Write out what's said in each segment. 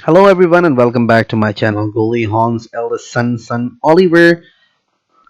Hello everyone and welcome back to my channel. Goldie Hawn's eldest son Oliver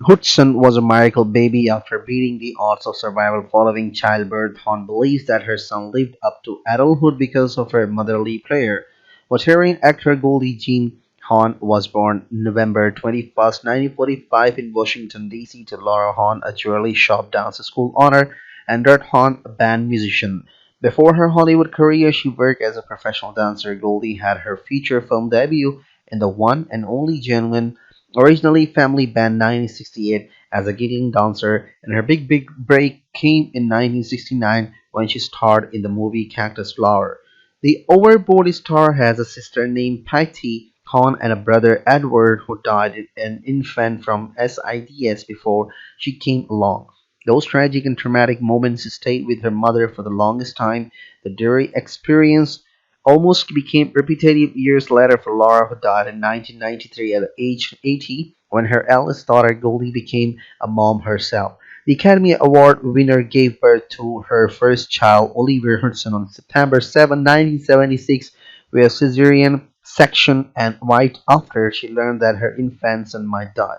Hudson was a miracle baby after beating the odds of survival following childbirth. Hawn believes that her son lived up to adulthood because of her motherly prayer. Veteran actor Goldie Jean Hawn was born November 21st, 1945 in Washington, D.C. to Laura Hawn, a jewelry shop dance school owner, and Dart Hawn, a band musician. Before her Hollywood career, she worked as a professional dancer. Goldie had her feature film debut in the one and only genuine originally family band 1968 as a giggling dancer, and her big break came in 1969 when she starred in the movie Cactus Flower. The overboard star has a sister named Patty Hawn and a brother Edward who died an infant from SIDS before she came along. Those tragic and traumatic moments stayed with her mother for the longest time. The Derry experience almost became repetitive years later for Laura, who died in 1993 at age 80 when her eldest daughter Goldie became a mom herself. The Academy Award winner gave birth to her first child, Oliver Hudson, on September 7, 1976, via cesarean section, and right after she learned that her infant son might die.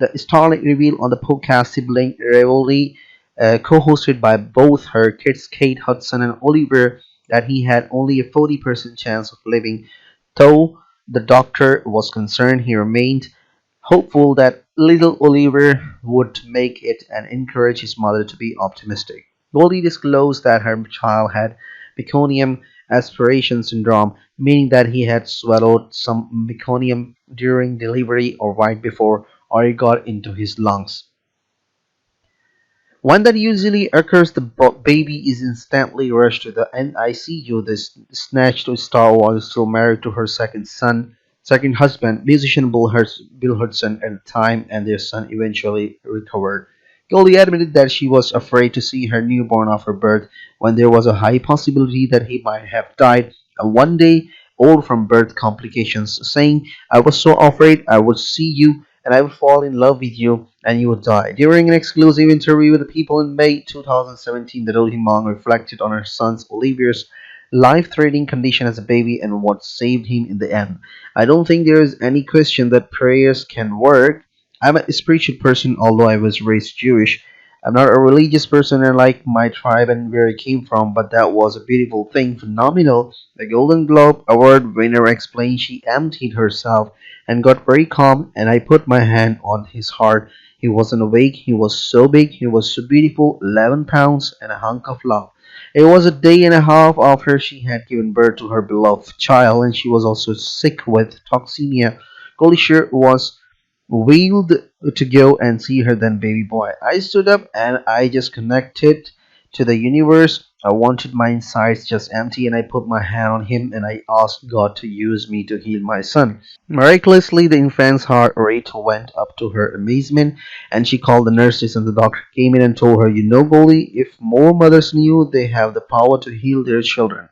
The starlet revealed on the podcast Sibling Rivalry, co-hosted by both her kids Kate Hudson and Oliver, that he had only a 40% chance of living. Though the doctor was concerned, he remained hopeful that little Oliver would make it and encouraged his mother to be optimistic. Goldie disclosed that her child had meconium aspiration syndrome, meaning that he had swallowed some meconium during delivery or right before, or it got into his lungs. When that usually occurs, the baby is instantly rushed to the NICU. This snatched star was still married to her second husband, musician Bill Hudson, at the time, and their son eventually recovered. Goldie admitted that she was afraid to see her newborn after birth, when there was a high possibility that he might have died one day old from birth complications, saying, "I was so afraid I would see you and I would fall in love with you and you would die." During an exclusive interview with the People in May 2017, the Dolly Mong reflected on her son's Olivia's life-threatening condition as a baby and what saved him in the end. "I don't think there is any question that prayers can work. I'm a spiritual person, although I was raised Jewish. I'm not a religious person and like my tribe and where I came from, but that was a beautiful thing, phenomenal." The Golden Globe Award winner explained she emptied herself and got very calm, and I put my hand on his heart. He wasn't awake, he was so big, he was so beautiful, 11 pounds and a hunk of love. It was a day and a half after she had given birth to her beloved child, and she was also sick with toxemia. Goldie was wheeled to go and see her then baby boy. I stood up and I just connected to the universe. I wanted my insides just empty, and I put my hand on him and I asked God to use me to heal my son. Miraculously, the infant's heart rate went up to her amazement, and she called the nurses, and the doctor came in and told her, "You know, Goldie, if more mothers knew they have the power to heal their children."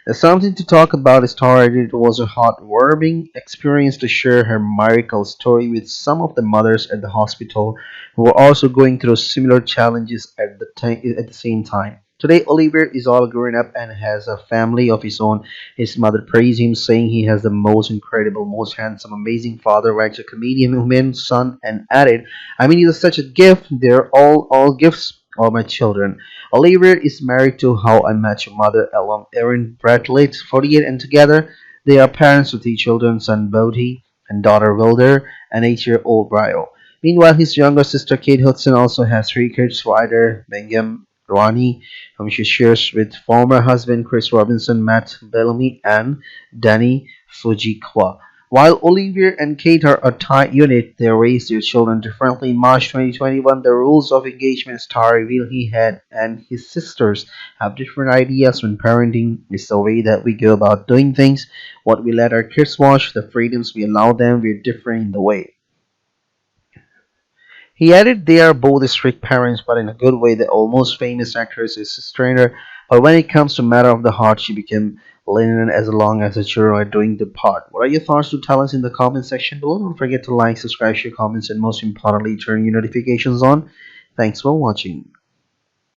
There's something to talk about. Started. It was a heartwarming experience to share her miracle story with some of the mothers at the hospital who were also going through similar challenges at the same time. Today, Oliver is all grown up and has a family of his own. His mother praised him, saying he has the most incredible, most handsome, amazing father, writer, comedian, human, son, and added, "I mean, he's such a gift. They're all gifts, all my children." Oliver is married to How I Met Your Mother alum Erin Bartlett, 48, and together they are parents to three children, son Bodhi and daughter Wilder, and 8-year-old Brio. Meanwhile, his younger sister Kate Hudson also has three kids, Ryder, Bingham, Ronnie, whom she shares with former husband Chris Robinson, Matt Bellamy, and Danny Fujikawa. While Olivier and Kate are a tight unit, they raise their children differently. In March 2021, the rules of engagement star revealed he had and his sisters have different ideas when parenting is the way that we go about doing things, what we let our kids watch, the freedoms we allow them, we're different in the way. He added they are both strict parents, but in a good way. The almost famous actress is a strainer, but when it comes to matter of the heart, she became lenient as long as the children are doing the part. What are your thoughts? To tell us in the comment section below. Don't forget to like, subscribe, share, comments, and most importantly, turn your notifications on. Thanks for watching.